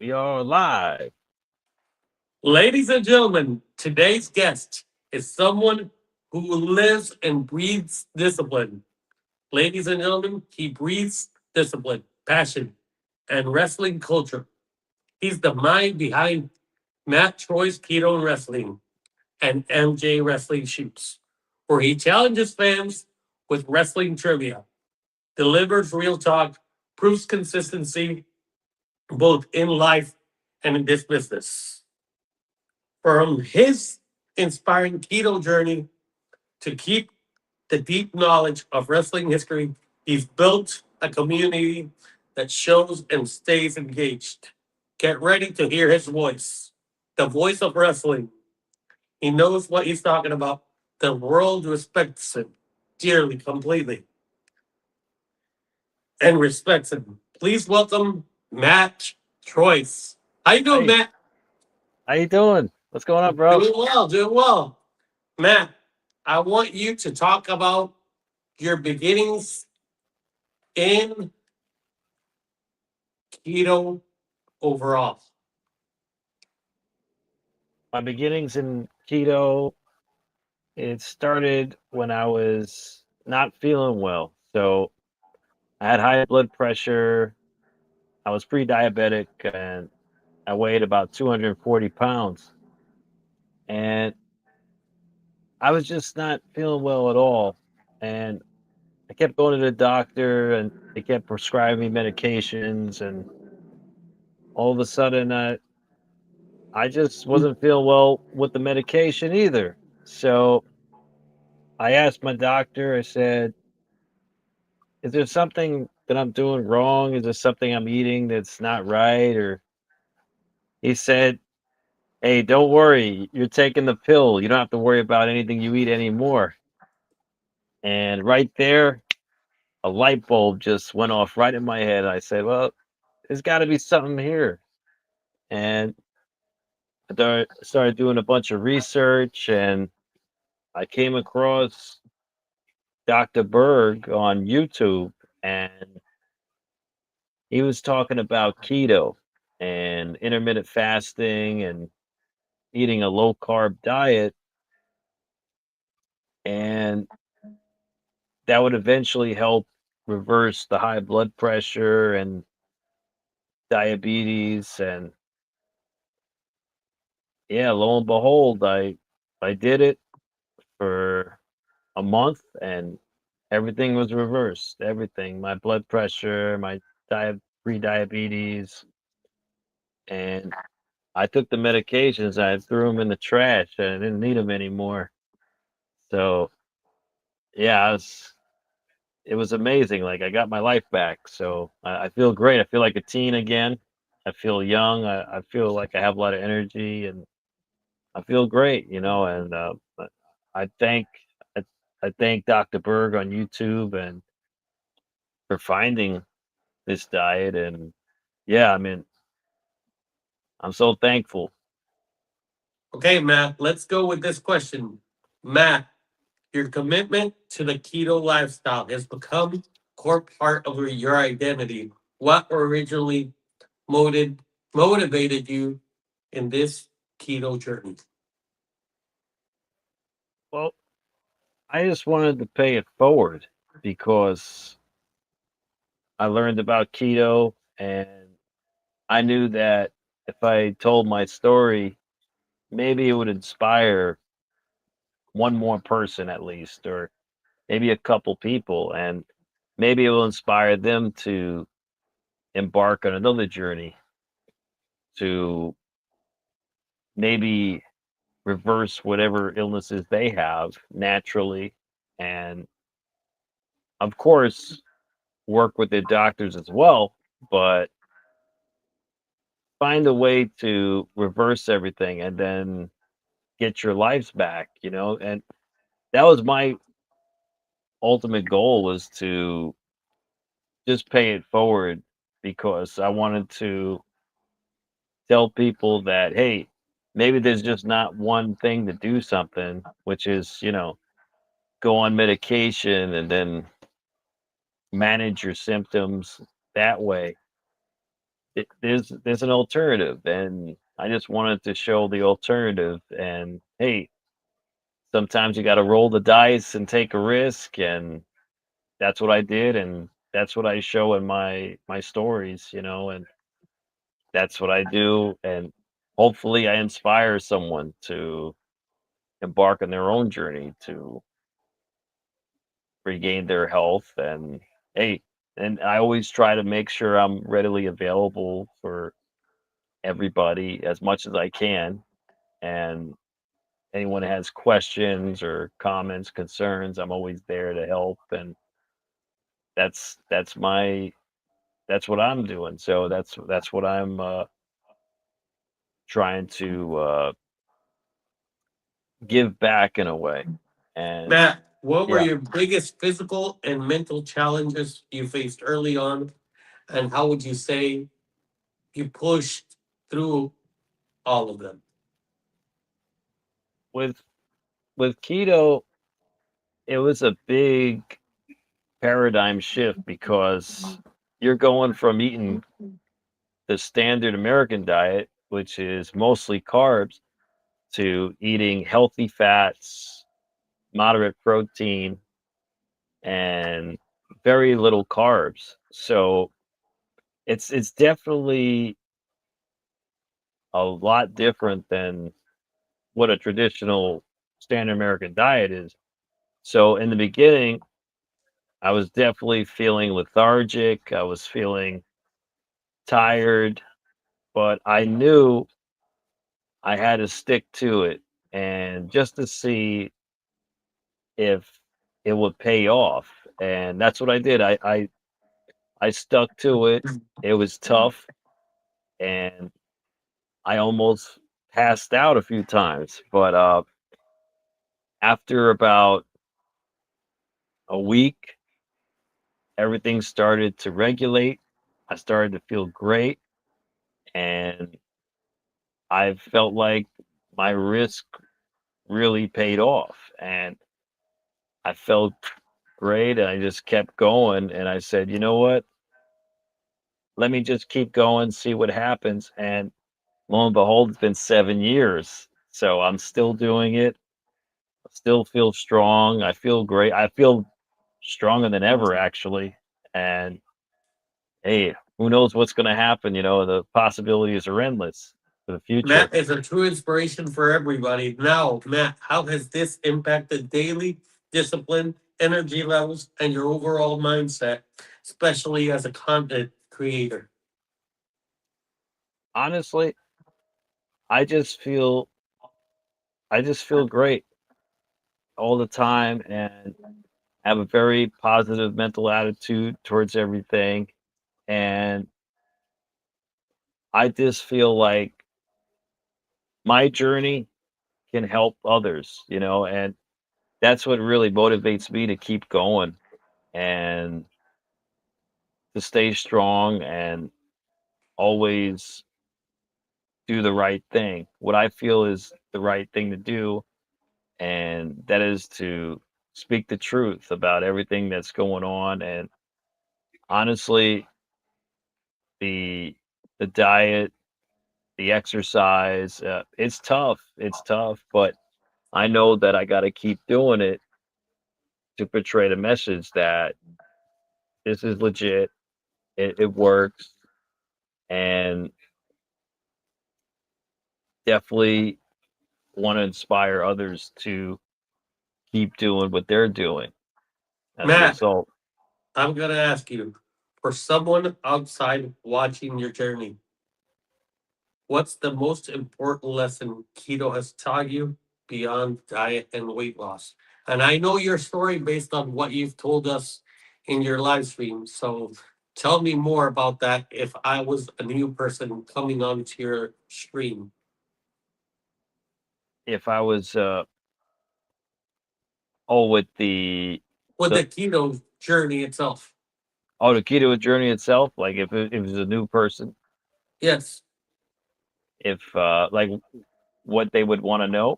We are live. Ladies and gentlemen, today's guest is someone who lives and breathes discipline. Ladies and gentlemen, he breathes discipline, passion, and wrestling culture. He's the mind behind Matt Troy's Keto and Wrestling and MJ Wrestling Shoots, where he challenges fans with wrestling trivia, delivers real talk, proves consistency both in life and in this business. From his inspiring keto journey to keep the deep knowledge of wrestling history, he's built a community that shows and stays engaged. Get ready to hear his voice, the voice of wrestling. He knows what he's talking about. The world respects him dearly, completely, and respects him. Please welcome Matt Troyce. How you doing, Hey, Matt? how you doing? What's going on, bro? Doing well, doing well. Matt, I want you to talk about your beginnings in keto overall. My beginnings in keto, it started when I was not feeling well. So I had high blood pressure. I was pre-diabetic and I weighed about 240 pounds. And I was just not feeling well at all. And I kept going to the doctor and they kept prescribing me medications. And all of a sudden, I just wasn't feeling well with the medication either. So I asked my doctor, I said, is there something that I'm doing wrong? Is there something I'm eating that's not right? Or he said, hey, don't worry. You're taking the pill. You don't have to worry about anything you eat anymore. And right there, a light bulb just went off right in my head. I said, well, there's got to be something here. And started doing a bunch of research and I came across Dr. Berg on YouTube and he was talking about keto and intermittent fasting and eating a low carb diet, and that would eventually help reverse the high blood pressure and diabetes. And yeah, lo and behold, I did it for a month and everything was reversed. Everything, my blood pressure, my pre-diabetes, and I took the medications, I threw them in the trash, and I didn't need them anymore. So, yeah, it was amazing, like, I got my life back, so I feel great, I feel like a teen again. I feel young, I feel like I have a lot of energy, and I feel great, and, but I thank I I thank Dr. Berg on YouTube and for finding this diet, and yeah, I mean, I'm so thankful. Okay, Matt, let's go with this question. Matt, your commitment to the keto lifestyle has become a core part of your identity. What originally motivated motivated you in this keto journey? Well, I just wanted to pay it forward because I learned about keto and I knew that if I told my story, maybe it would inspire one more person at least, or maybe a couple people, and maybe it will inspire them to embark on another journey to maybe reverse whatever illnesses they have naturally. And of course, work with their doctors as well, but find a way to reverse everything and then get your lives back, and that was my ultimate goal, was to just pay it forward because I wanted to tell people that, hey, maybe there's just not one thing to do something, which is, go on medication and then manage your symptoms that way. there's an alternative, and I just wanted to show the alternative. And hey, sometimes you got to roll the dice and take a risk, and that's what I did, and that's what I show in my stories, and that's what I do, and hopefully I inspire someone to embark on their own journey to regain their health. And hey, and I always try to make sure I'm readily available for everybody as much as I can. And anyone has questions or comments, concerns, I'm always there to help. And that's what I'm doing. So that's what I'm trying to give back in a way. And Matt, what were yeah, your biggest physical and mental challenges you faced early on, and how would you say you pushed through all of them? with with keto, it was a big paradigm shift because you're going from eating the standard American diet, which is mostly carbs, to eating healthy fats, moderate protein, and very little carbs. So it's definitely a lot different than what a traditional standard American diet is. So in the beginning, I was definitely feeling lethargic. I was feeling tired, but I knew I had to stick to it, and just to see if it would pay off. And that's what I did. I stuck to it. It was tough, and I almost passed out a few times. But after about a week, everything started to regulate. I started to feel great, and I felt like my risk really paid off. And I felt great. And I just kept going. And I said, you know what? Let me just keep going, see what happens. And lo and behold, it's been 7 years. So I'm still doing it. I still feel strong. I feel great. I feel stronger than ever, actually. And hey, who knows what's going to happen? The possibilities are endless for the future. Matt is a true inspiration for everybody. Now, Matt, how has this impacted daily discipline, energy levels, and your overall mindset, especially as a content creator? Honestly, I just feel I just feel great all the time and have a very positive mental attitude towards everything. And I just feel like my journey can help others, and that's what really motivates me to keep going and to stay strong and always do the right thing. What I feel is the right thing to do, and that is to speak the truth about everything that's going on. And honestly, the the diet, the exercise, it's tough. It's tough, but I know that I got to keep doing it to portray the message that this is legit. It works, and definitely want to inspire others to keep doing what they're doing as a Matt, result. I'm going to ask you, for someone outside watching your journey, what's the most important lesson keto has taught you beyond diet and weight loss? And I know your story based on what you've told us in your live stream. So tell me more about that if I was a new person coming onto your stream. If I was, with the With the the keto journey itself. the keto journey itself, like if it was a new person, Yes, if like what they would want to know.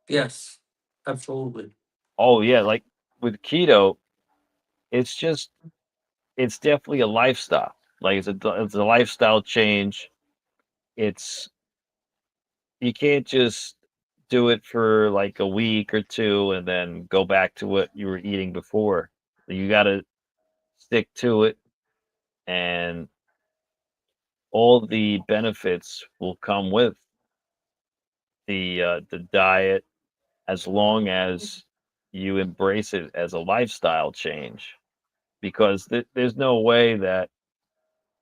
yes, absolutely. Oh yeah, like with keto, it's just it's definitely a lifestyle. Like it's a lifestyle change. It's you can't just do it for like a week or two and then go back to what you were eating before. You got to stick to it, and all the benefits will come with the diet as long as you embrace it as a lifestyle change. Because there's no way that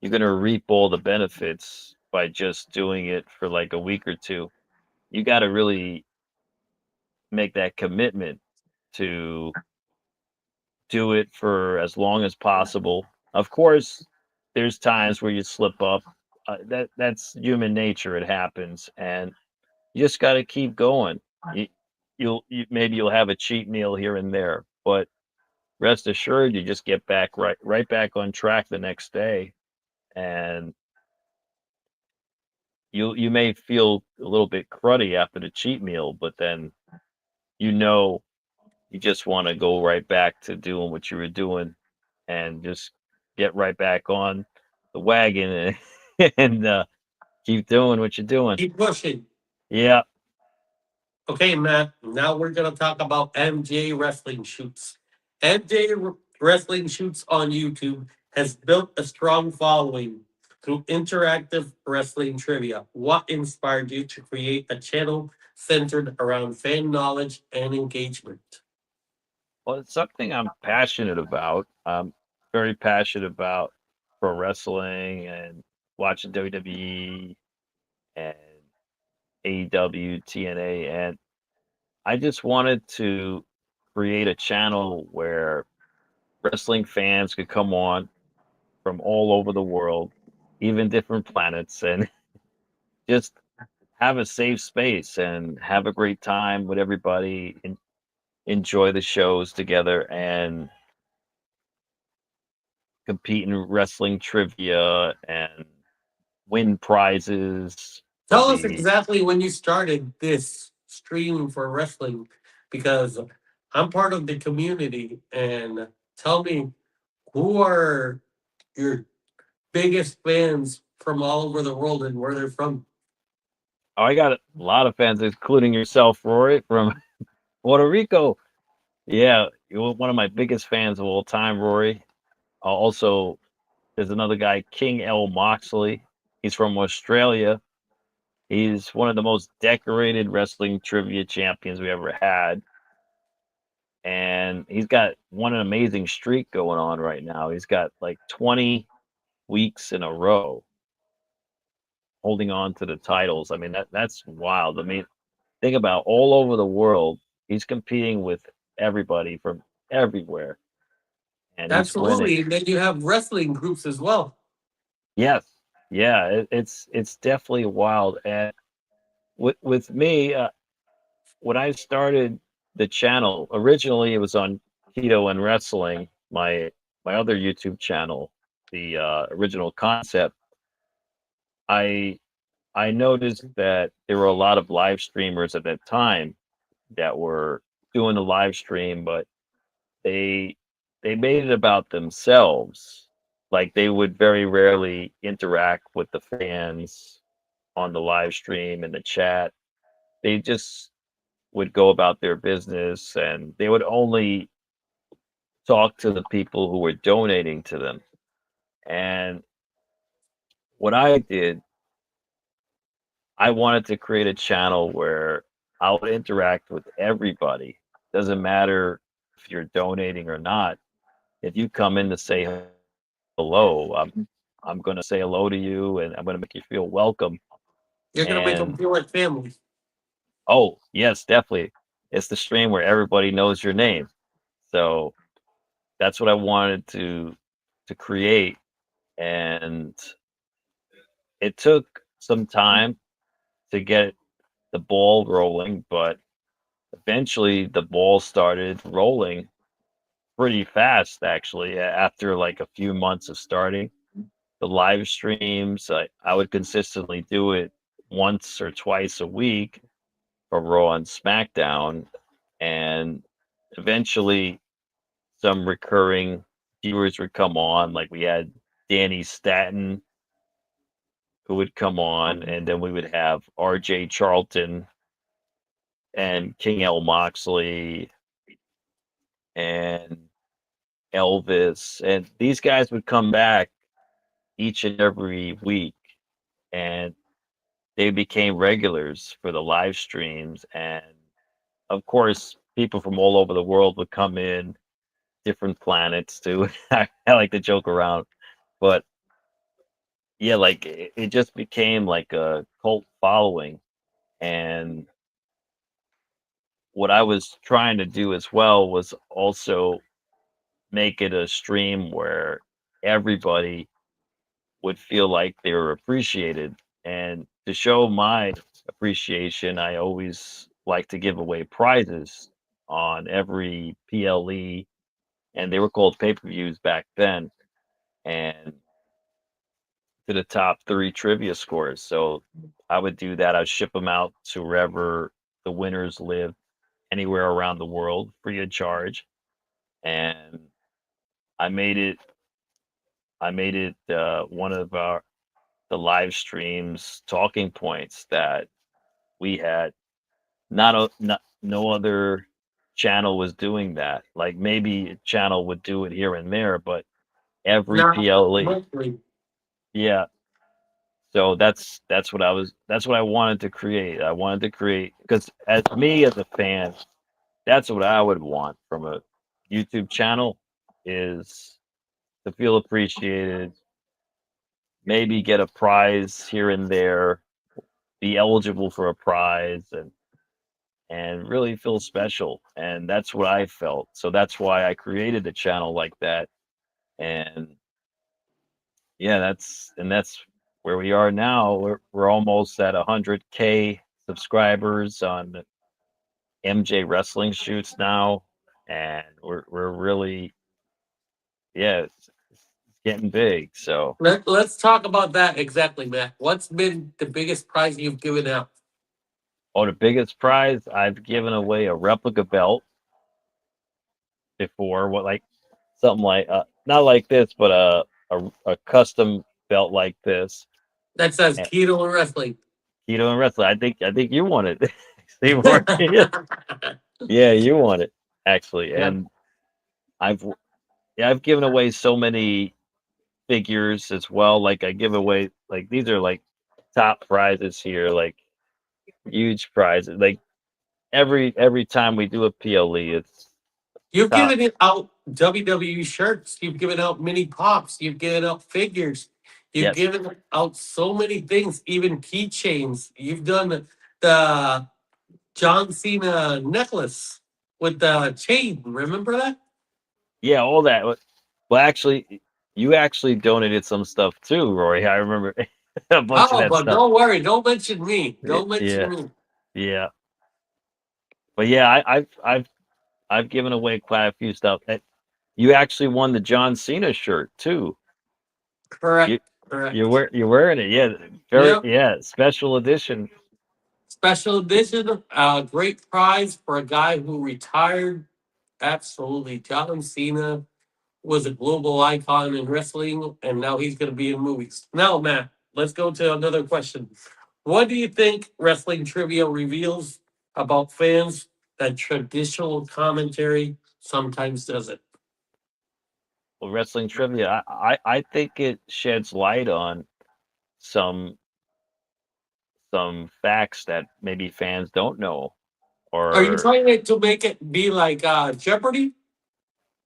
you're going to reap all the benefits by just doing it for like a week or two. You got to really make that commitment to do it for as long as possible. Of course, there's times where you slip up. That's human nature. It happens, and you just got to keep going. You, maybe you'll have a cheat meal here and there, but rest assured, you just get back right back on track the next day, and you may feel a little bit cruddy after the cheat meal, but then you know you just want to go right back to doing what you were doing and just get right back on the wagon and, and keep doing what you're doing. Keep pushing. Yeah. Okay, Matt. Now we're gonna talk about MJ Wrestling Shoots. MJ Wrestling Shoots on YouTube has built a strong following through interactive wrestling trivia. What inspired you to create a channel centered around fan knowledge and engagement? Well, it's something I'm passionate about. I'm very passionate about pro wrestling and watching WWE and AEW, TNA, and I just wanted to create a channel where wrestling fans could come on from all over the world, even different planets, and just have a safe space and have a great time with everybody and enjoy the shows together and compete in wrestling trivia and win prizes Tell from us the exactly when you started this stream for wrestling, because I'm part of the community. And tell me, who are your biggest fans from all over the world and where they're from? oh, I got a lot of fans, including yourself, Rory, from Puerto Rico. Yeah, you're one of my biggest fans of all time, Rory. Also, there's another guy, King L. Moxley. He's from Australia. He's one of the most decorated wrestling trivia champions we ever had. And he's got one amazing streak going on right now. He's got like 20 weeks in a row holding on to the titles. I mean, that's wild. I mean, think about all over the world. He's competing with everybody from everywhere, and he's winning. Absolutely. And then you have wrestling groups as well. Yes, yeah, it's definitely wild. And with me, when I started the channel, originally it was on Keto and Wrestling, my other YouTube channel, the original concept. I I noticed that there were a lot of live streamers at that time that were doing the live stream, but they they made it about themselves. Like they would very rarely interact with the fans on the live stream and the chat. They just would go about their business and they would only talk to the people who were donating to them. And what I did, I wanted to create a channel where I would interact with everybody. Doesn't matter if you're donating or not. If you come in to say hello, I'm going to say hello to you and I'm going to make you feel welcome. You're going to make them And feel like family. oh, yes, definitely. It's the stream where everybody knows your name. So that's what I wanted to create, and it took some time to get the ball rolling, but eventually the ball started rolling pretty fast actually after like a few months of starting the live streams. I would consistently do it once or twice a week for Raw and SmackDown, and eventually some recurring viewers would come on. Like we had Danny Statton, who would come on, and then we would have R.J. Charlton and King L. Moxley and Elvis, and these guys would come back each and every week, and they became regulars for the live streams. And of course, people from all over the world would come in, different planets too. I like to joke around, but yeah, like it just became like a cult following. And what I was trying to do as well was also make it a stream where everybody would feel like they were appreciated. And to show my appreciation, I always like to give away prizes on every PLE, and they were called pay-per-views back then, and to the top 3 trivia scores. So I would do that. I'd ship them out to wherever the winners live, anywhere around the world, free of charge. And I made it. One of the live streams talking points that we had. No other channel was doing that. Like maybe a channel would do it here and there, but every Not PLE, monthly. yeah. So that's what I wanted to create. I wanted to create, because as me as a fan, that's what I would want from a YouTube channel, is to feel appreciated, maybe get a prize here and there, be eligible for a prize, and really feel special. And that's what I felt. So that's why I created a channel like that. And yeah, that's where we are now. We're almost at 100K subscribers on MJ Wrestling Shoots now, and we're really, yeah, it's getting big. So, Let's talk about that exactly, Matt. What's been the biggest prize you've given out? oh, the biggest prize, I've given away a replica belt before. What, like something like not like this, but a custom belt like this. That says And Keto and Wrestling. Keto and Wrestling. I think you won it. Steve Harvey. Yeah, you won it actually. Yeah. And I've yeah, I've given away so many figures as well. Like I give away, like these are like top prizes here, like huge prizes. Like every time we do a PLE, it's You've top. given it out WWE shirts. You've given out mini pops. You've given out figures. You've Yes. given out so many things, even keychains. You've done the John Cena necklace with the chain. Remember that? Yeah, all that. Well, actually, you actually donated some stuff too, Roy. I remember a bunch of Oh, that but stuff. don't worry. Don't mention me. Y- Don't mention Yeah, me. yeah. But yeah, I've given away quite a few stuff. You actually won the John Cena shirt too. You Correct. Correct. you're wearing it. Yeah, very, Yep. yeah, special edition. Special edition. Great prize for a guy who retired. Absolutely. John Cena was a global icon in wrestling, and now he's going to be in movies. Now, Matt, let's go to another question. What do you think wrestling trivia reveals about fans that traditional commentary sometimes doesn't? Well, wrestling trivia. I think it sheds light on some some facts that maybe fans don't know, Are you or trying to make it be like Jeopardy?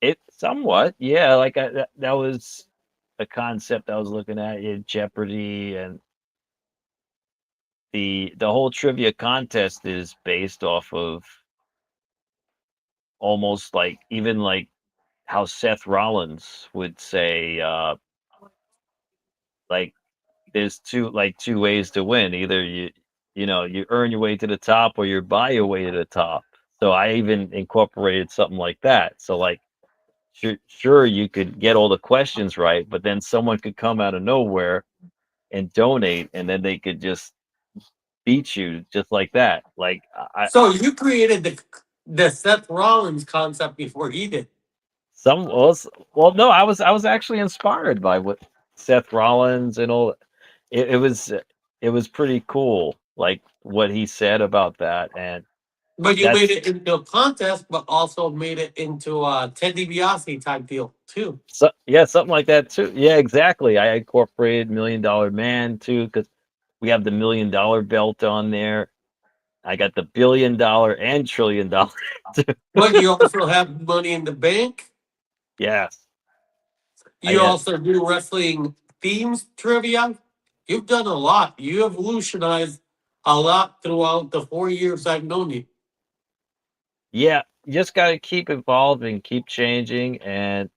it somewhat. Yeah, like that was a concept I was looking at in Jeopardy. And the whole trivia contest is based off of almost like, even like how Seth Rollins would say, like there's two ways to win. Either you earn your way to the top, or you buy your way to the top. So I even incorporated something like that. So like, sure, you could get all the questions right, but then someone could come out of nowhere and donate, and then they could just beat you just like that. Like I So you created the Seth Rollins concept before he did. some well, well, no, I was actually inspired by what Seth Rollins and all. It was pretty cool, like what he said about that, and But you made that's it into a contest, but also made it into a Ted DiBiase type deal too. so yeah, something like that too. Yeah, exactly. I incorporated Million Dollar Man too because we have the $1 million belt on there. I got the $1 billion and $1 trillion too. But you also have Money in the Bank. Yes, You I also do wrestling themes trivia. You've done a lot. You evolutionized a lot throughout the 4 years I've known you. yeah. You just got to keep evolving, keep changing, and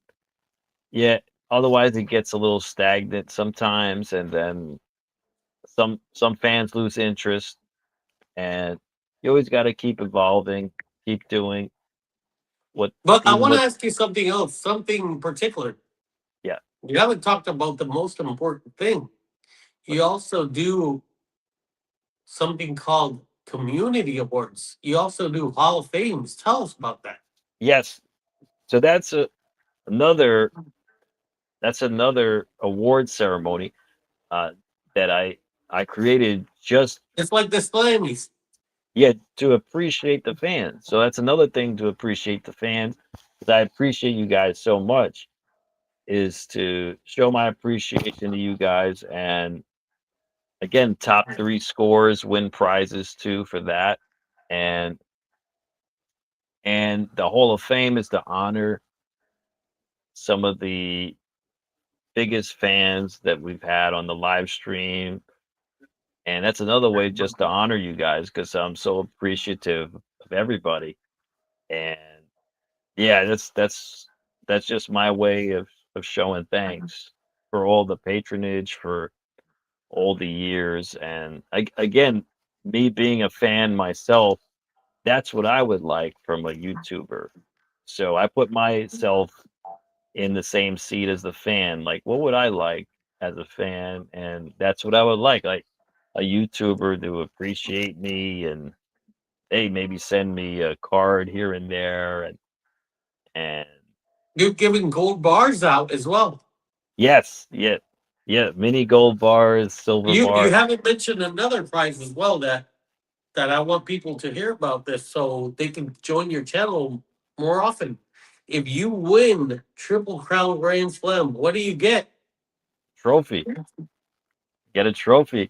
yeah. Otherwise, it gets a little stagnant sometimes, and then some fans lose interest, and you always got to keep evolving, keep doing what But I even want to what ask you something else, something particular. yeah. You haven't talked about the most important thing. But You also do something called community awards. You also do Hall of Fames. Tell us about that. yes, so another that's another award ceremony uh, that I created just It's like the Slammys. yeah to appreciate the fans. So that's another thing to appreciate the fans. 'Cause I appreciate you guys so much. Is to show my appreciation to you guys, and again, top three scores win prizes too for that, and and the Hall of Fame is to honor some of the biggest fans that we've had on the live stream. And that's another way just to honor you guys because I'm so appreciative of everybody. And yeah, that's just my way of showing thanks for all the patronage for all the years. And again, me being a fan myself, that's what I would like from a YouTuber. So I put myself in the same seat as the fan. Like, what would I like as a fan? And that's what I would like a YouTuber to appreciate me and hey, maybe send me a card here and there and You're giving gold bars out as well. yes, yeah, yeah, mini gold bars, silver You bar, haven't mentioned another prize as well that I want people to hear about this so they can join your channel more often. If you win Triple Crown Grand Slam, what do you get? trophy. Get a trophy.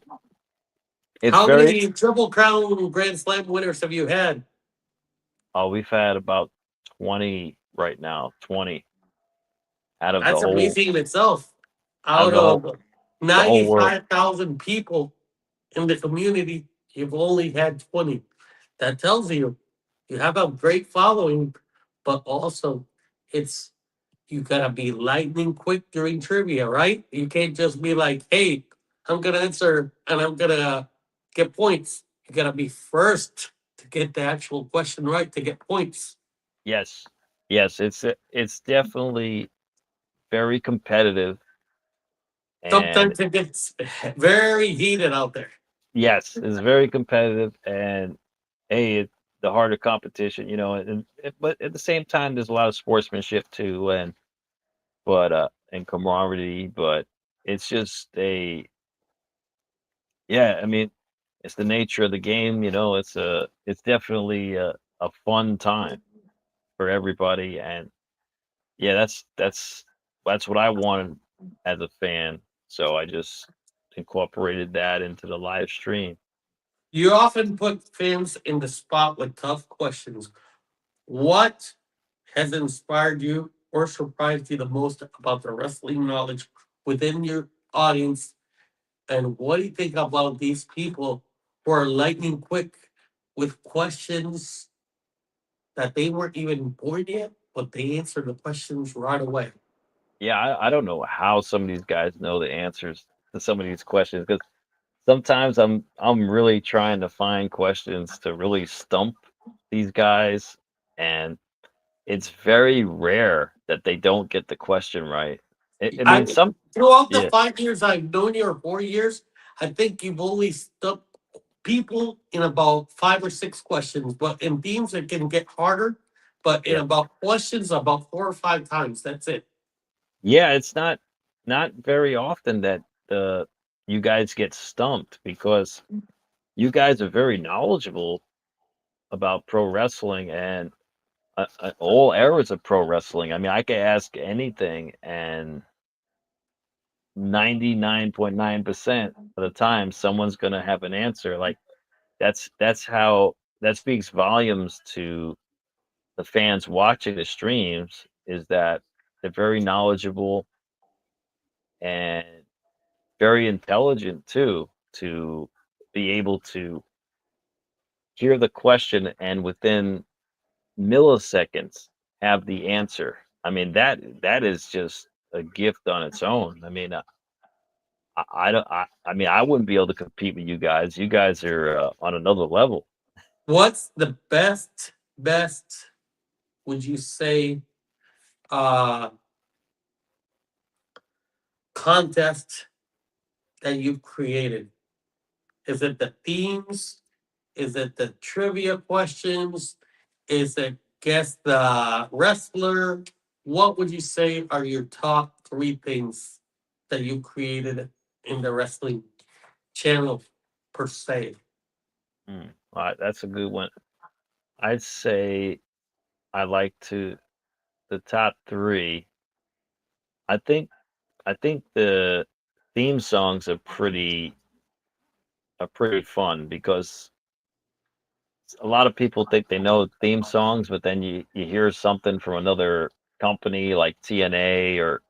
It's How very many Triple Crown Grand Slam winners have you had? oh, we've had about 20 right now, 20 out of That's amazing in itself. Out of the whole world. 95,000 people in the community, you've only had 20. That tells you have a great following, but also it's you gotta be lightning quick during trivia, right? You can't just be like, hey, I'm gonna answer and I'm gonna get points. You gotta be first to get the actual question right to get points. Yes. Yes, it's definitely very competitive and Sometimes it gets very heated out there. yes, it's very competitive and hey, the harder competition, but at the same time there's a lot of sportsmanship too and camaraderie, but it's just a yeah, I mean, it's the nature of the game, it's definitely a fun time for everybody and yeah, that's what I wanted as a fan. So I just incorporated that into the live stream. You often put fans in the spot with tough questions. What has inspired you or surprised you the most about the wrestling knowledge within your audience? And what do you think about these people who are lightning quick with questions that they weren't even born yet, but they answer the questions right away? Yeah, I don't know how some of these guys know the answers to some of these questions because sometimes I'm really trying to find questions to really stump these guys, and it's very rare that they don't get the question right. I mean, I throughout the yeah, 5 years I've known you or 4 years, I think you've only stumped people in about 5 or 6 questions, but in themes it can get harder. But in yeah, about questions, about 4 or 5 times. That's it. yeah. It's not not very often that you guys get stumped because you guys are very knowledgeable about pro wrestling and all eras of pro wrestling. I mean, I could ask anything, and 99.9% of the time, someone's gonna have an answer. Like that's how that speaks volumes to the fans watching the streams. Is that they're very knowledgeable and very intelligent too, to be able to hear the question and within milliseconds have the answer. I mean, that is just a gift on its own. I mean, I don't. I mean, I wouldn't be able to compete with you guys. You guys are on another level. What's the best would you say uh contest that you've created? Is it the themes? Is it the trivia questions? Is it guess the wrestler? What would you say are your top three things that you created in the wrestling channel per se? All right, that's a good one. I'd say I like to the top three. I think I think the theme songs are pretty fun because a lot of people think they know theme songs, but then you hear something from another company like TNA or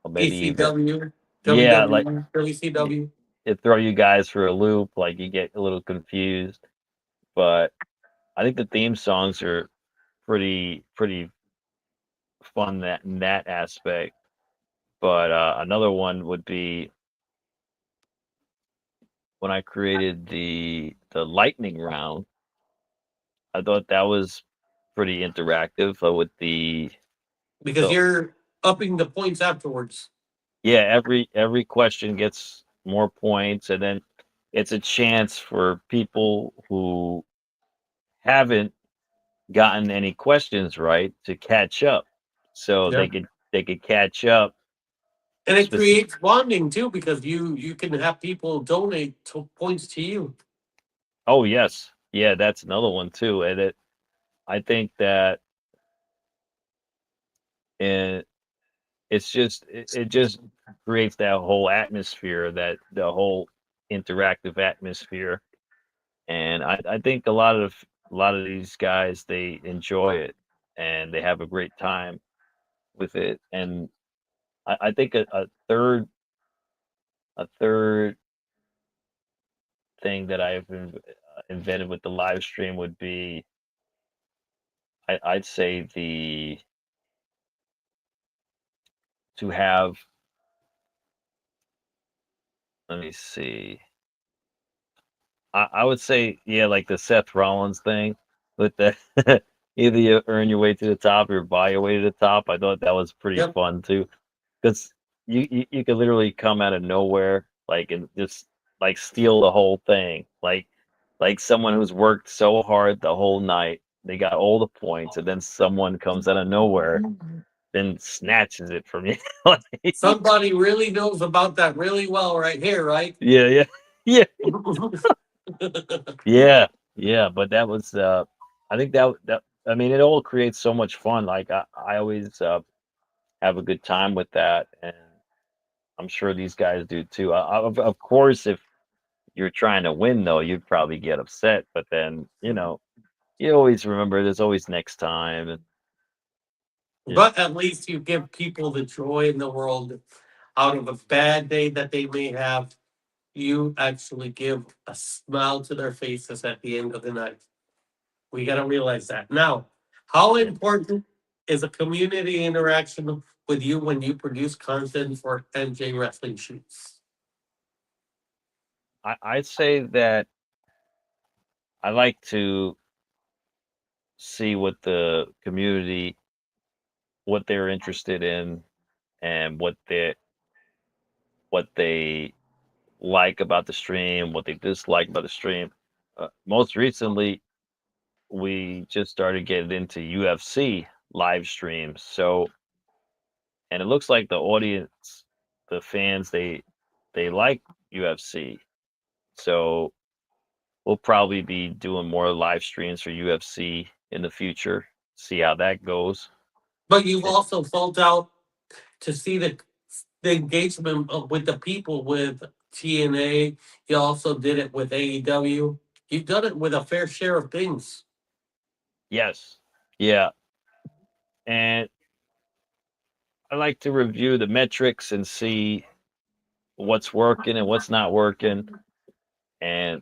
maybe even ECW, yeah, like WWE, it, WCW. it throw you guys for a loop, like you get a little confused. But I think the theme songs are pretty fun that in that aspect. But another one would be when I created the lightning round. I thought that was pretty interactive with Because the you're upping the points afterwards. yeah, every question gets more points, and then it's a chance for people who haven't gotten any questions right to catch up, so Yeah. they could catch up. And it Specific. creates bonding too because you can have people donate points to you. Oh yes, yeah, that's another one too, and I think that and it just creates that whole atmosphere, that the whole interactive atmosphere, and I think a lot of these guys they enjoy it and they have a great time with it. And I think a third thing that invented with the live stream would be I'd say the to have let me see I would say, yeah, like the Seth Rollins thing with the either you earn your way to the top or buy your way to the top. I thought that was pretty Yep. fun too, because you could literally come out of nowhere, like and just like steal the whole thing, like someone who's worked so hard the whole night, they got all the points, and then someone comes out of nowhere, then snatches it from you. Like, Somebody really knows about that really well right here, right? yeah, yeah, yeah. Yeah, yeah, but that was I think that I mean it all creates so much fun. Like I always have a good time with that, and I'm sure these guys do too. Of course, if you're trying to win though, you'd probably get upset, but then, you always remember there's always next time and yeah. But at least you give people the joy in the world out of a bad day that they may have. You actually give a smile to their faces at the end of the night. We got to realize that. Now, how Yeah. important is a community interaction with you when you produce content for MJ Wrestling Shoots? I'd say that I like to see what they're interested in and what they like about the stream, what they dislike about the stream. Most recently, we just started getting into UFC live streams. So and it looks like the audience, the fans, they like UFC. So we'll probably be doing more live streams for UFC in the future. See how that goes. But you've Eh, also sold out to see the engagement with the people with TNA. You also did it with AEW. You've done it with a fair share of things. Yes, yeah, and I like to review the metrics and see what's working and what's not working, and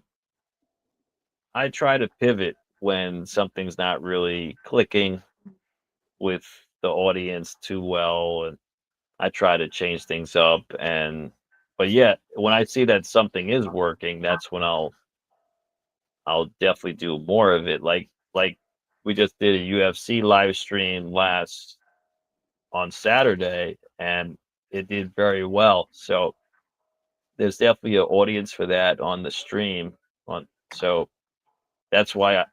I try to pivot when something's not really clicking with the audience too well, and I try to change things up. And but yet, when I see that something is working, that's when I'll definitely do more of it. Like we just did a UFC live stream last on Saturday, and it did very well. So there's definitely an audience for that on the stream. On so that's why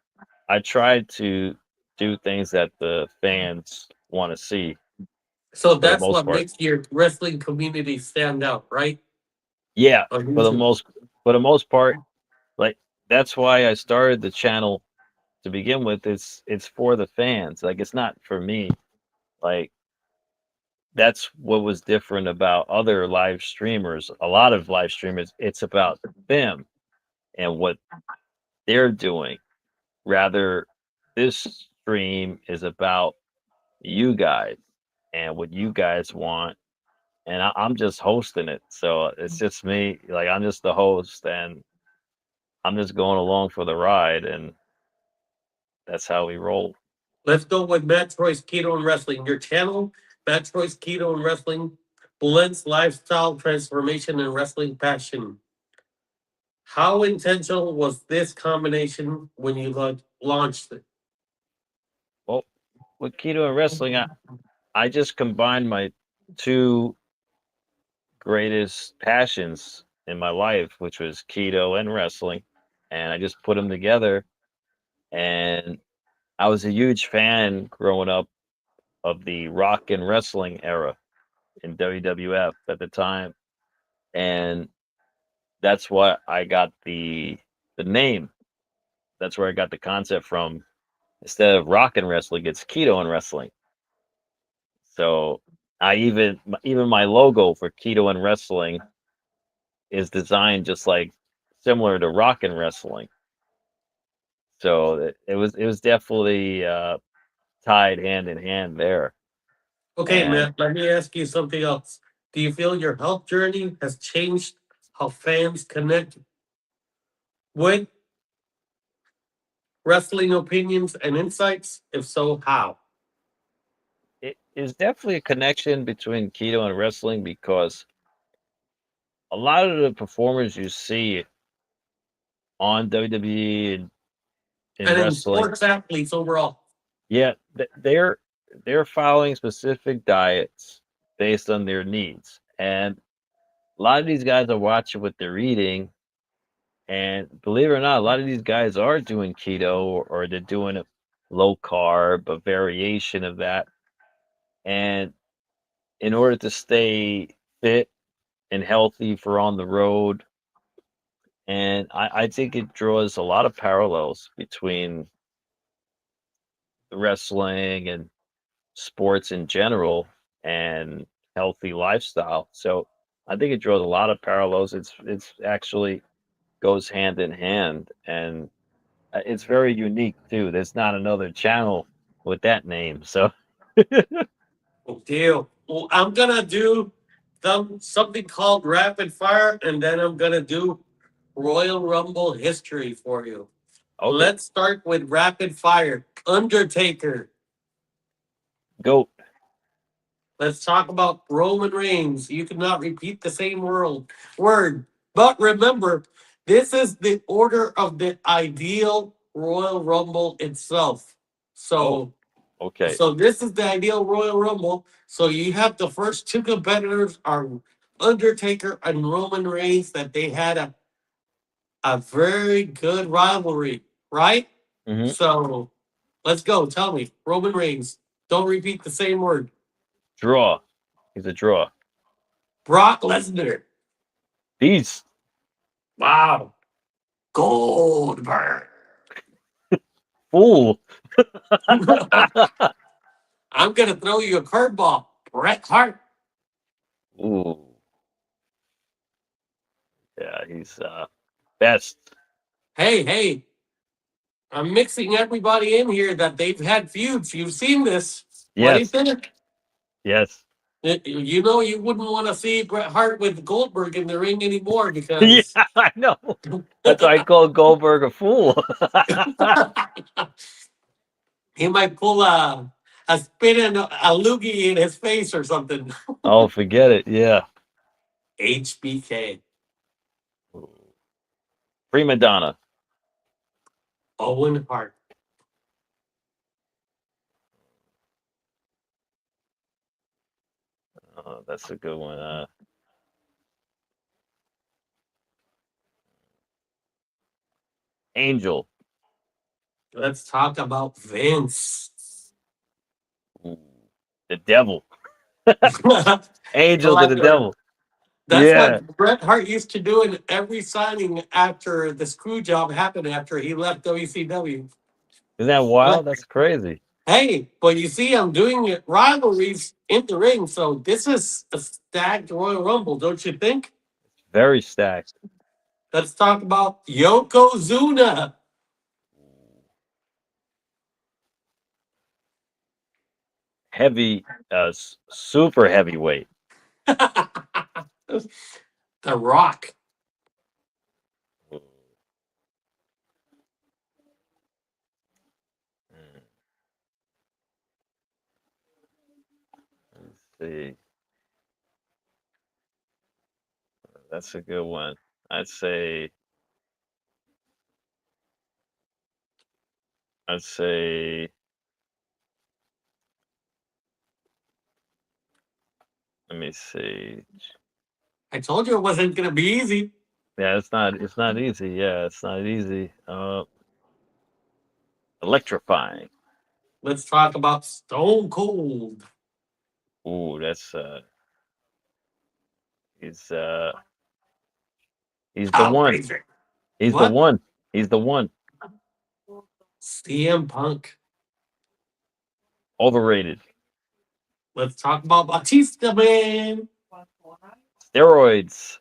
I try to do things that the fans want to see So for the that's most what part. makes your wrestling community stand out, right? Yeah, On for the YouTube. most for the most part, like that's why I started the channel to begin with. It's for the fans. Like it's not for me. Like that's what was different about other live streamers. A lot of live streamers, it's about them and what they're doing. Rather, this stream is about you guys and what you guys want. And I'm just hosting it. So it's just me. Like I'm just the host and I'm just going along for the ride. And that's how we roll. Let's go with Matt Troy's Keto and Wrestling. Your channel, Matt Troy's Keto and Wrestling, blends lifestyle transformation and wrestling passion. How intentional was this combination when you launched it? Well, with keto and wrestling, I just combined my two greatest passions in my life, which was keto and wrestling. And I just put them together. And I was a huge fan growing up of the rock and wrestling era in WWF at the time. And that's what I got the name. That's where I got the concept from. Instead of rock and wrestling, it's keto and wrestling. So I even my logo for keto and wrestling is designed just like similar to rock and wrestling. So it was definitely tied hand in hand there. Okay, And Matt, let me ask you something else. Do you feel your health journey has changed how fans connect with wrestling opinions and insights? If so, how? it is definitely a connection between keto and wrestling because a lot of the performers you see on WWE and in And in wrestling, sports athletes overall. yeah, they're following specific diets based on their needs. And a lot of these guys are watching what they're eating. And believe it or not, a lot of these guys are doing keto or they're doing a low carb, a variation of that. And in order to stay fit and healthy for on the road, and I think it draws a lot of parallels between wrestling and sports in general and healthy lifestyle. So I think it draws a lot of parallels. It's actually goes hand in hand, and it's very unique too. There's not another channel with that name. So Oh, deal. Well, I'm gonna do something called rapid fire, and then I'm gonna do Royal Rumble history for you. okay, Let's start with rapid fire. Undertaker. go. Let's talk about Roman Reigns. You cannot repeat the same word. But remember, this is the order of the ideal Royal Rumble itself. Oh, So okay. So this is the ideal Royal Rumble. So you have the first two competitors are Undertaker and Roman Reigns that they had a very good rivalry, right? Hmm. So let's go. Tell me, Roman Reigns. Don't repeat the same word. Draw. He's a draw. Brock Lesnar. Beast. Wow. Goldberg. Fool. I'm gonna throw you a curveball. Bret Hart. Ooh. Yeah, he's best. Hey. I'm mixing everybody in here that they've had feuds. You've seen this. What do you Yes. think? Yes. You know, you wouldn't want to see Bret Hart with Goldberg in the ring anymore Yeah, because I know. That's why I call Goldberg a fool. he might pull a spin and a loogie in his face or something. Oh, forget it. Yeah. HBK. Prima donna. Owen Hart. Oh, that's a good one. Angel. Let's talk about Vince. Ooh. The devil. Angel to the Collector. devil. That's Yeah. what Bret Hart used to do in every signing after the screw job happened after he left WCW. Isn't that wild? That's crazy. Hey, but you see, I'm doing it rivalries in the ring, so this is a stacked Royal Rumble, don't you think? Very stacked. Let's talk about Yokozuna. Heavy, super heavyweight. The Rock. Let's see. That's a good one. I'd say. I'd say. Let me see. I told you it wasn't going to be easy. Yeah, it's not. It's not easy. Yeah, it's not easy. Electrifying. Let's talk about Stone Cold. Ooh, that's he's uh he's the one. Hellraiser. He's the What? one. He's the one. CM Punk. Overrated. Let's talk about Batista, man. Steroids.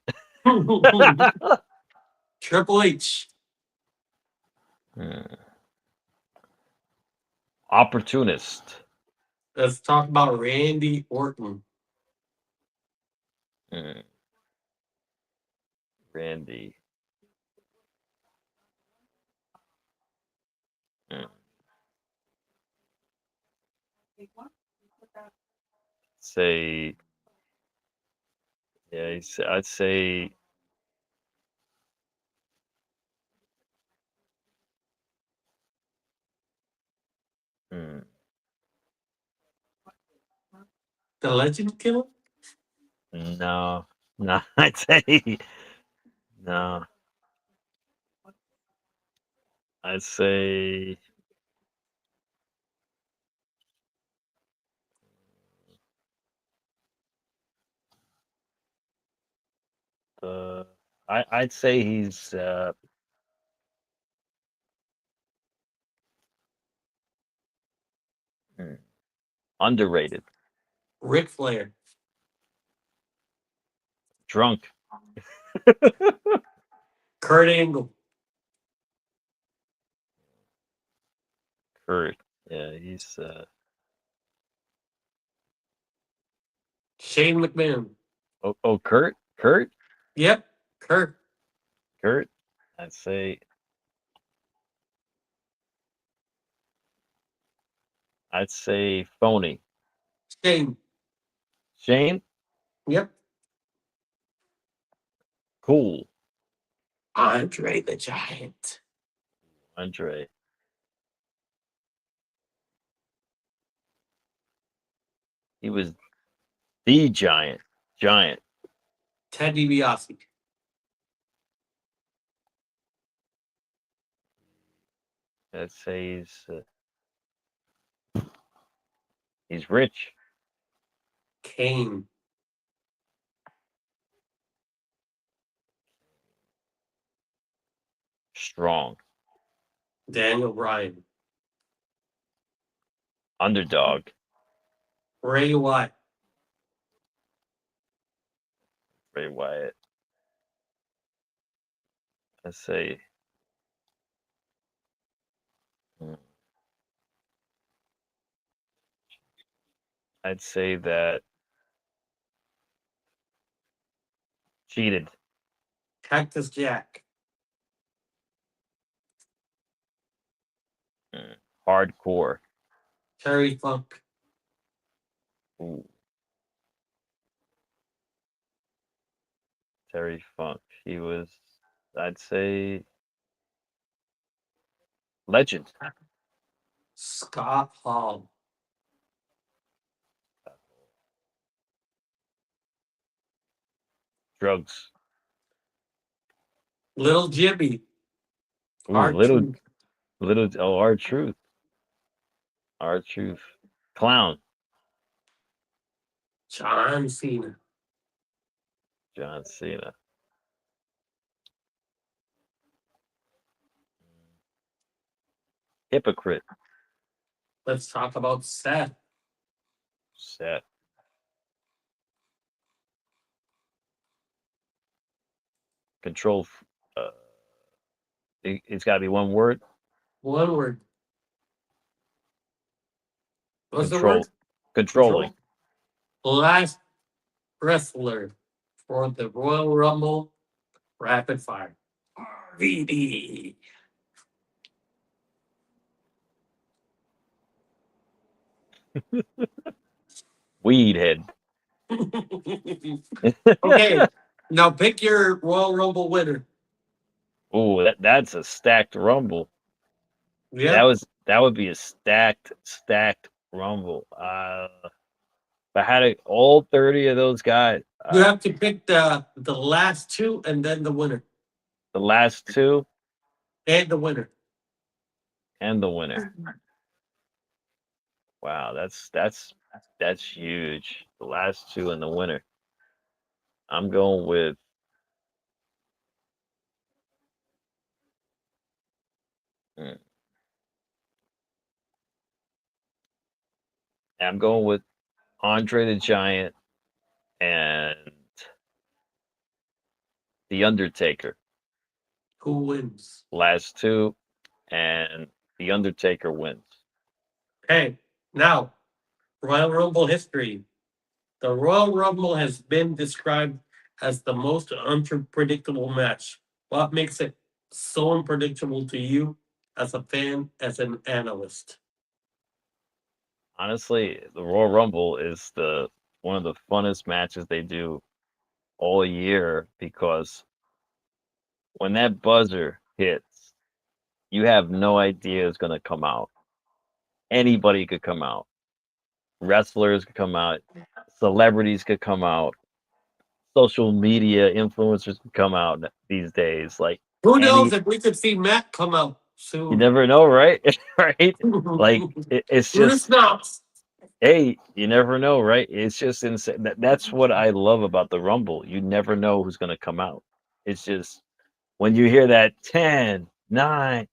Triple H. Opportunist. Let's talk about Randy Orton. Randy. Say, yeah, I'd say The Legend Killer. no, no, I'd say no. I'd say I'd say he's underrated, Ric Flair. drunk. Kurt Angle. Kurt. Yeah, he's Shane McMahon. Kurt. Kurt. Yep. Kurt. Kurt. I'd say phony. Shane. Shane. Yep. Cool. Andre the Giant. Andre. He was the giant. Giant. Ted DiBiase. I'd say he's rich. Kane. strong. Daniel Bryan. Underdog. Bray Wyatt. Bray Wyatt. Let's say. I'd say that cheated. Cactus Jack. Hardcore. Terry Funk. Ooh. Terry Funk. He was, I'd say, legend. Scott Hall. Drugs. Little Jimmy. Ooh, R-Truth. R-Truth. R-Truth. Clown. John Cena. John Cena. Hypocrite. Let's talk about Seth. Seth. Control. It's got to be one word. One word. What's the Control. word? Controlling. Last wrestler for the Royal Rumble Rapid Fire. RVD. Weed head. Okay, now pick your Royal Rumble winner. Ooh, that's a stacked rumble. Yeah, That would be a stacked rumble. If I had all 30 of those guys, you have to pick the last two and then the winner. the last two And the winner. and the winner. Wow, that's huge. The last two and the winner. I'm going with I'm going with Andre the Giant and The Undertaker. Who wins? Last two, and The Undertaker wins. Okay, now Royal Rumble history. The Royal Rumble has been described as the most unpredictable match. What makes it so unpredictable to you as a fan, as an analyst? Honestly, the Royal Rumble is one of the funnest matches they do all year because when that buzzer hits, you have no idea who's going to come out. Anybody could come out. Wrestlers could come out. Celebrities could come out. Social media influencers could come out these days. Like Who knows if we could see Matt come out you soon? never know, right? Right? Like it's Who just knows? hey, you never know, right? It's just insane. That's what I love about the Rumble. You never know who's going to come out. It's just when you hear that 10, 9,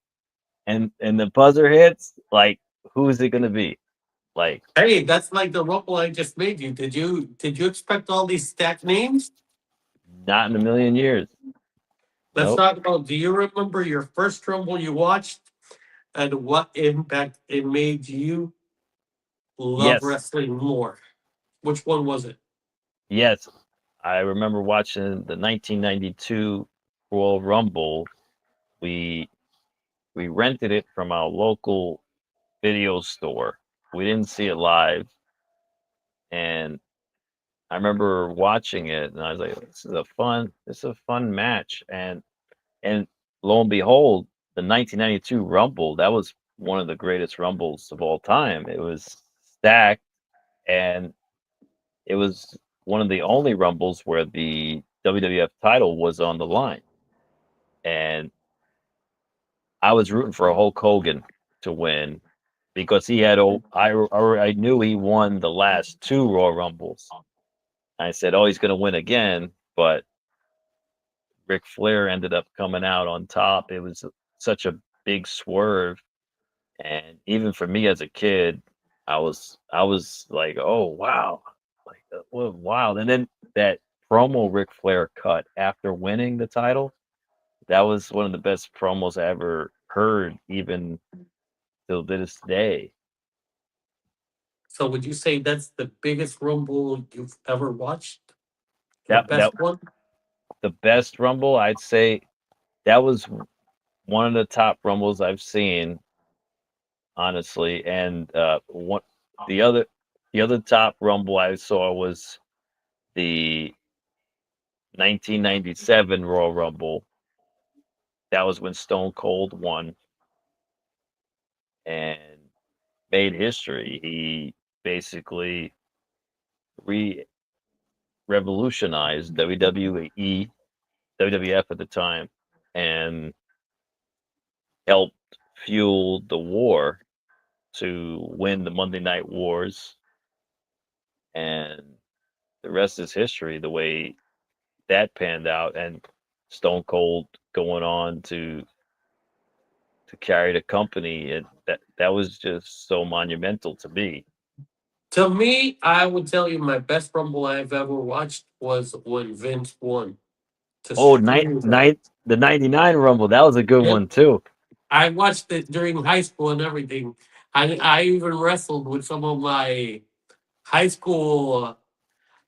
and the buzzer hits, like who is it going to be? Like Hey, that's like the Rumble I just made you. Did you expect all these stacked names? not in a million years. Let's Nope. talk about, do you remember your first Rumble you watched and what impact it made you love Yes. wrestling more? Which one was it? Yes. I remember watching the 1992 Royal Rumble. We rented it from our local video store. We didn't see it live. And I remember watching it and I was like, this is a fun match. And lo and behold, the 1992 Rumble, that was one of the greatest Rumbles of all time. It was stacked and it was one of the only Rumbles where the WWF title was on the line. And I was rooting for Hulk Hogan to win because he had I knew he won the last two Royal Rumbles. I said, "Oh, he's going to win again," but Ric Flair ended up coming out on top. such a big swerve, and even for me as a kid, I was like, oh wow, like what wild. And then that promo Ric Flair cut after winning the title, that was one of the best promos I ever heard, even till this day. So would you say that's the biggest Rumble you've ever watched? The That best one? the best Rumble, I'd say that was one of the top Rumbles I've seen, honestly. And one the other the other top Rumble I saw was the 1997 Royal Rumble. That was when Stone Cold won and made history. He basically re revolutionized WWE, WWF at the time, and helped fuel the war to win the Monday Night Wars. And the rest is history, the way that panned out. And Stone Cold going on to carry the company, and that was just so monumental to me. To me, I would tell you my best Rumble I've ever watched was when Vince won to Oh, screw that. the 99 Rumble, that was a good Yep. one too. I watched it during high school and everything. I even wrestled with some of my high school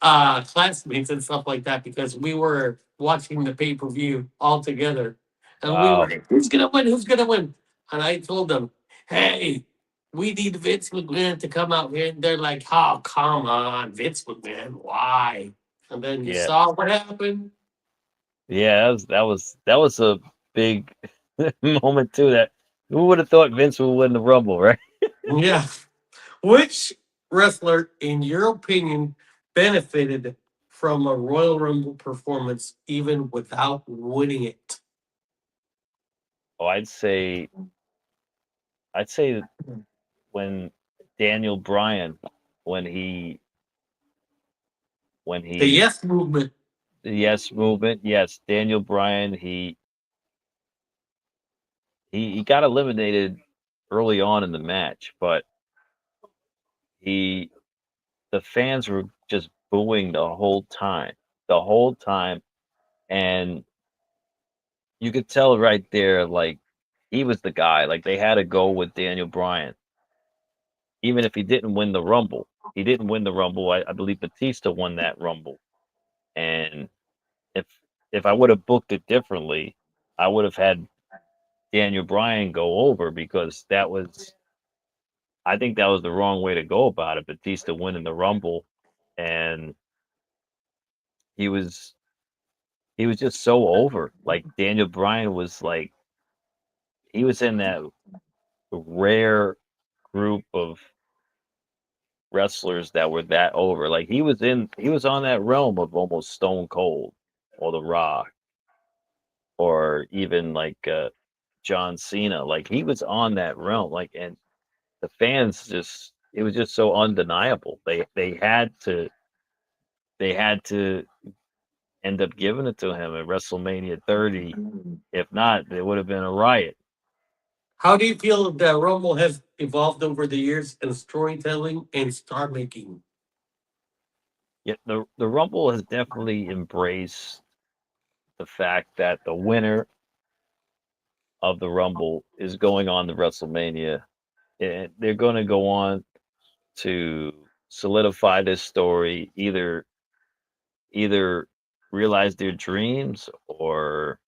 classmates and stuff like that because we were watching the pay per view all together, and we were Wow. like, "Who's gonna win? Who's gonna win?" And I told them, "Hey, we need Vince McMahon to come out here." And they're like, "Oh, come on, Vince McMahon, why?" And then you Yeah. saw what happened. Yeah, that was a big moment too. That who would have thought Vince would win the Rumble, right? Yeah. Which wrestler, in your opinion, benefited from a Royal Rumble performance even without winning it? Oh, I'd say when Daniel Bryan, when he when The he Yes Movement. the Yes Movement, yes, Daniel Bryan, he got eliminated early on in the match, but he the fans were just booing the whole time, and you could tell right there, like he was the guy. Like they had to go with Daniel Bryan, even if he didn't win the Rumble. He didn't win the Rumble. I believe Batista won that Rumble, and if if I would have booked it differently, I would have had Daniel Bryan go over because I think that was the wrong way to go about it. Batista winning the Rumble, and he was he was just so over. Like Daniel Bryan was like he was in that rare group of wrestlers that were that over. Like he was on that realm of almost Stone Cold or The Rock or even like John Cena. Like he was on that realm. Like and the fans just it was just so undeniable. They had to end up giving it to him at WrestleMania 30. If not, there would have been a riot. How do you feel that Rumble has evolved over the years in storytelling and star making? Yet the Rumble has definitely embraced the fact that the winner of the Rumble is going on to WrestleMania, and they're going to go on to solidify this story, either realize their dreams or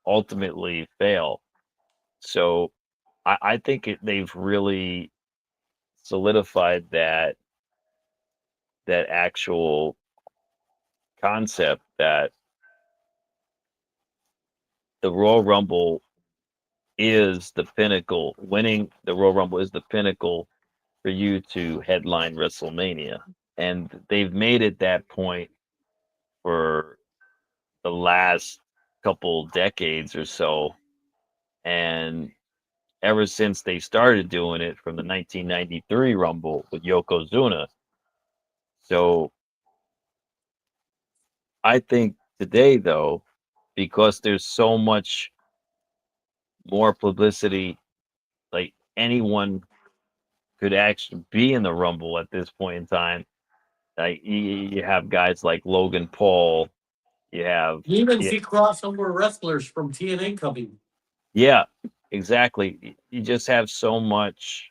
ultimately fail. So I think they've really solidified that actual concept that the Royal Rumble is the pinnacle. Winning the Royal Rumble is the pinnacle for you to headline WrestleMania. And they've made it that point for the last couple decades or so. And ever since they started doing it from the 1993 Rumble with Yokozuna. So I think today, though, because there's so much more publicity. Like anyone could actually be in the Rumble at this point in time. Like you have guys like Logan Paul. You have You even yeah, see crossover wrestlers from TNA coming. yeah, exactly. You just have so much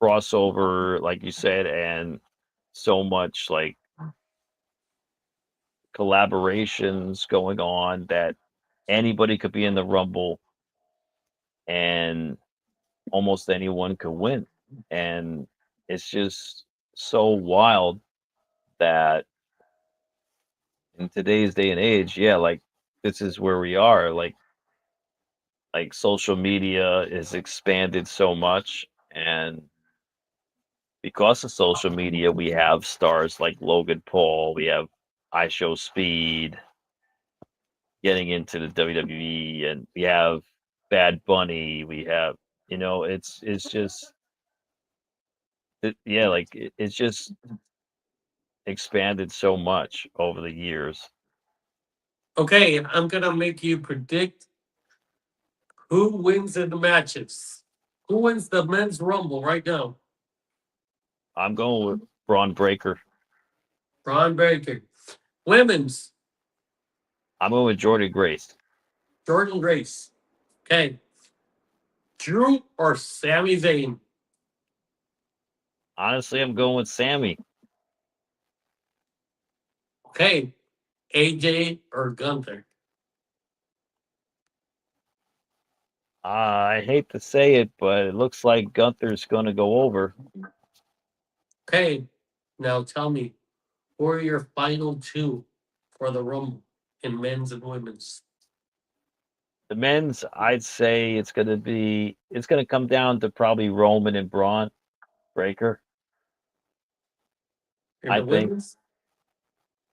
crossover, like you said, and so much like collaborations going on that anybody could be in the Rumble and almost anyone could win. And it's just so wild that in today's day and age, yeah, like this is where we are. Like social media is expanded so much, and because of social media, we have stars like Logan Paul, we have I Show Speed getting into the WWE, and we have Bad Bunny, we have it's just yeah, like it's just expanded so much over the years. Okay, I'm gonna make you predict who wins in the matches. Who wins the men's rumble right now? I'm going with Braun Breaker. Braun Breaker. Women's, I'm going with Jordan Grace. Jordan Grace. Okay. Drew or Sami Zayn? Honestly, I'm going with Sammy. Okay. AJ or Gunther? I hate to say it, but it looks like Gunther's going to go over. Okay. Now tell me, who are your final two for the rumble in men's and women's? The men's, I'd say it's going to come down to probably Roman and Braun Breaker, In I the think. women's?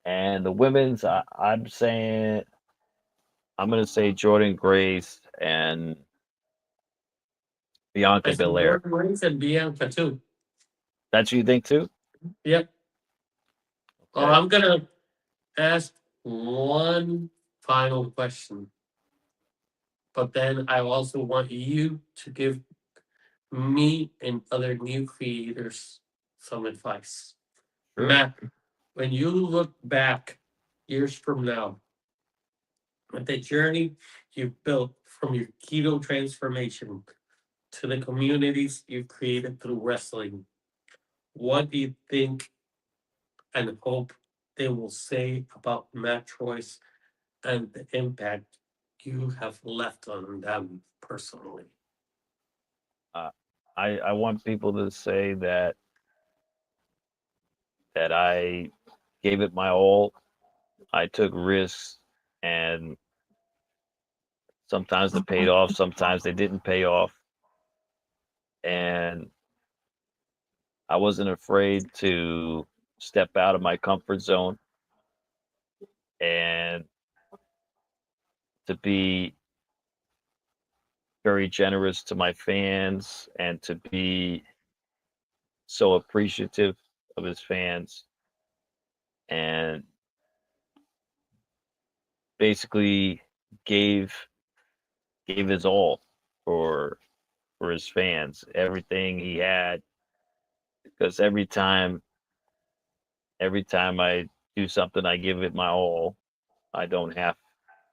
And the women's, I'm going to say Jordan Grace and I Bianca said Belair. Jordan Grace and Bianca too. That's what you think too? Yep. Well, Okay. I'm gonna ask one final question, but then I also want you to give me and other new creators some advice. Sure. Matt, when you look back years from now at the journey you've built from your keto transformation to the communities you've created through wrestling, what do you think and hope they will say about Matt Choice and the impact you have left on them personally? Uh, I want people to say that I gave it my all. I took risks, and sometimes they paid off, sometimes they didn't pay off. And I wasn't afraid to step out of my comfort zone and to be very generous to my fans and to be so appreciative of his fans and basically gave his all for his fans, everything he had, because every time I do something, I give it my all. I don't have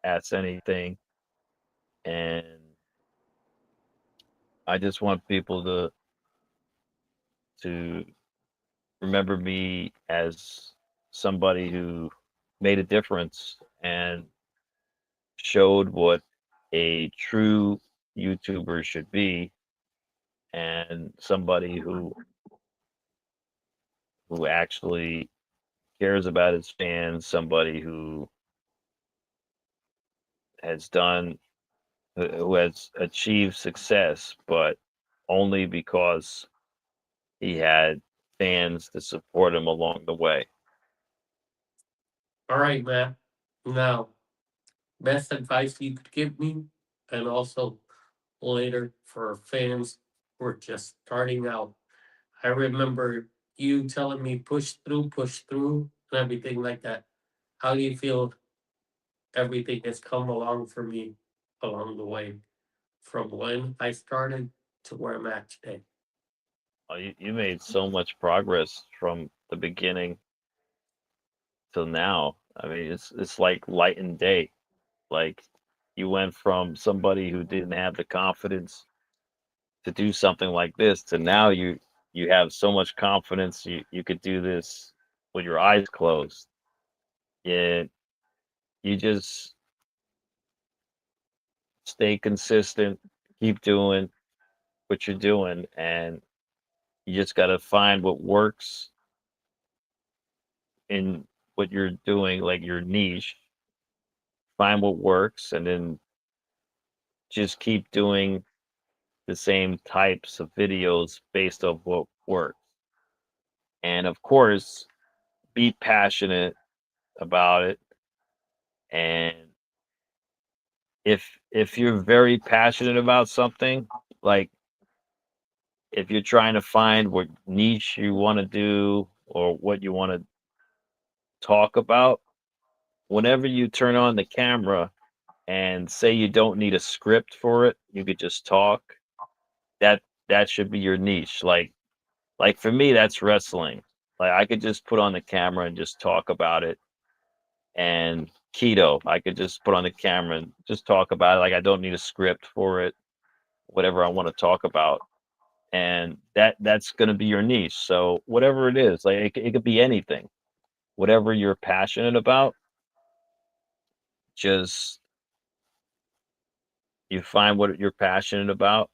ask anything, and I just want people to remember me as somebody who made a difference and showed what a true YouTuber should be, and somebody who actually cares about his fans, somebody has done who has achieved success, but only because he had fans to support him along the way. All right, Matt. Now, best advice you could give me, and also later for fans who are just starting out. I remember you telling me push through, and everything like that. How do you feel everything has come along for me along the way from when I started to where I'm at today. You made so much progress from the beginning till now. I mean, it's like light and day. Like you went from somebody who didn't have the confidence to do something like this to now you have so much confidence you could do this with your eyes closed. Yeah, you just stay consistent, keep doing what you're doing, and you just got to find what works in what you're doing, like your niche. Find what works, and then just keep doing the same types of videos based off what works. And of course, be passionate about it. And if you're very passionate about something, like if you're trying to find what niche you want to do or what you want to talk about, whenever you turn on the camera and say you don't need a script for it, you could just talk. That that should be your niche. Like for me, that's wrestling. Like I could just put on the camera and just talk about it. And keto, I could just put on the camera and just talk about it. Like I don't need a script for it, whatever I want to talk about. And that's going to be your niche. So whatever it is, like it could be anything, whatever you're passionate about. Just you find what you're passionate about.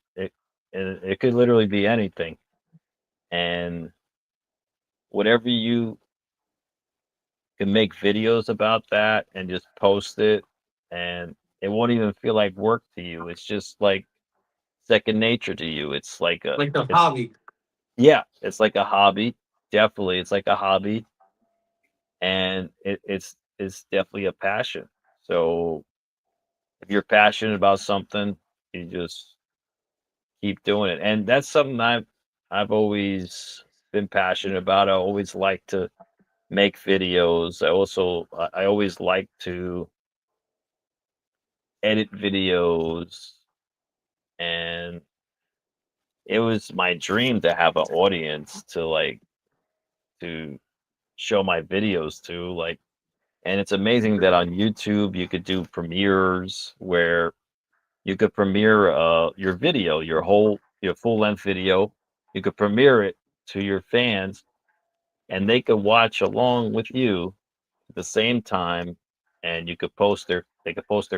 And it could literally be anything. And whatever you can make videos about that and just post it, and it won't even feel like work to you. It's just like second nature to you. It's like a Like a it's hobby. yeah, it's like a hobby. Definitely, it's like a hobby, and it's definitely a passion. So if you're passionate about something, you just keep doing it. And that's something I've always been passionate about. I always like to make videos. I always like to edit videos, and it was my dream to have an audience to show my videos to, like, and it's amazing that on YouTube you could do premieres where you could premiere your video, your full length video. You could premiere it to your fans, and they could watch along with you at the same time, and they could post their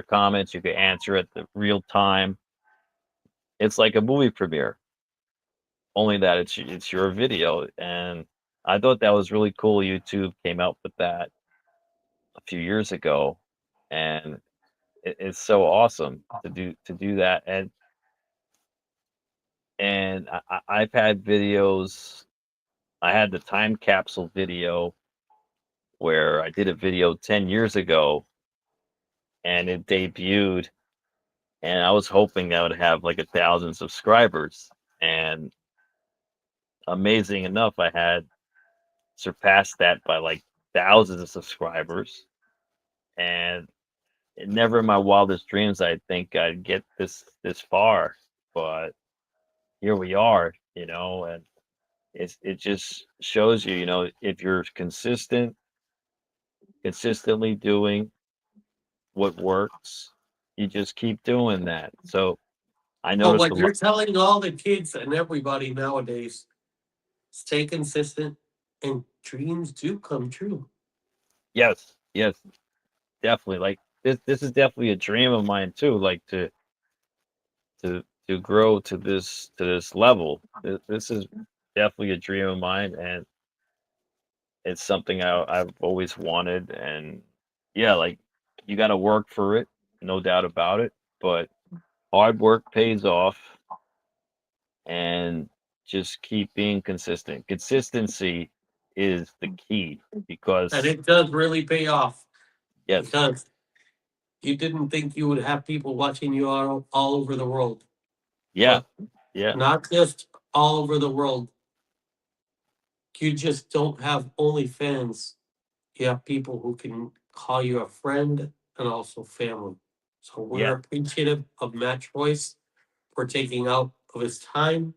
comments. You could answer at the real time. It's like a movie premiere, only that it's your video. And I thought that was really cool. YouTube came out with that a few years ago, and it's so awesome to do that. And I've had videos. I had the time capsule video where I did a video 10 years ago, and it debuted, and I was hoping I would have like 1,000 subscribers. And amazing enough, I had surpassed that by like thousands of subscribers. And never in my wildest dreams I think I'd get this far, but here we are, and it just shows you, if you're consistently doing what works, you just keep doing that. So I So noticed a what lot. you're telling all the kids and everybody nowadays, stay consistent and dreams do come true. Yes, yes, definitely. Like this is definitely a dream of mine too, like to grow to this level. This is definitely a dream of mine, and it's something I've always wanted. And yeah, like you got to work for it, no doubt about it. But hard work pays off, and just keep being consistent. Consistency is the key And because it does really pay off yes, because you didn't think you would have people watching you all over the world, yeah, but yeah, not just all over the world. You just don't have only fans. You have people who can call you a friend, and also family. So we're Yeah. appreciative of Matt Choice for taking out of his time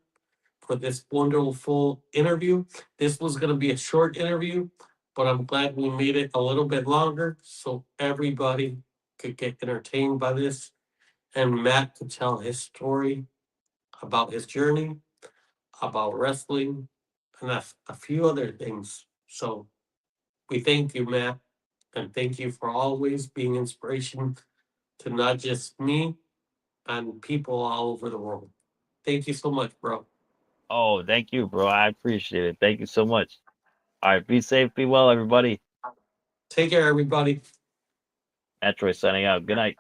for this wonderful interview. This was going to be a short interview, but I'm glad we made it a little bit longer so everybody could get entertained by this and Matt could tell his story about his journey, about wrestling, and a few other things. So we thank you, Matt, and thank you for always being inspiration to not just me and people all over the world. Thank you so much, bro. Oh, thank you, bro. I appreciate it. Thank you so much. All right, be safe, be well, everybody. Take care, everybody. Matt Troy signing out. Good night.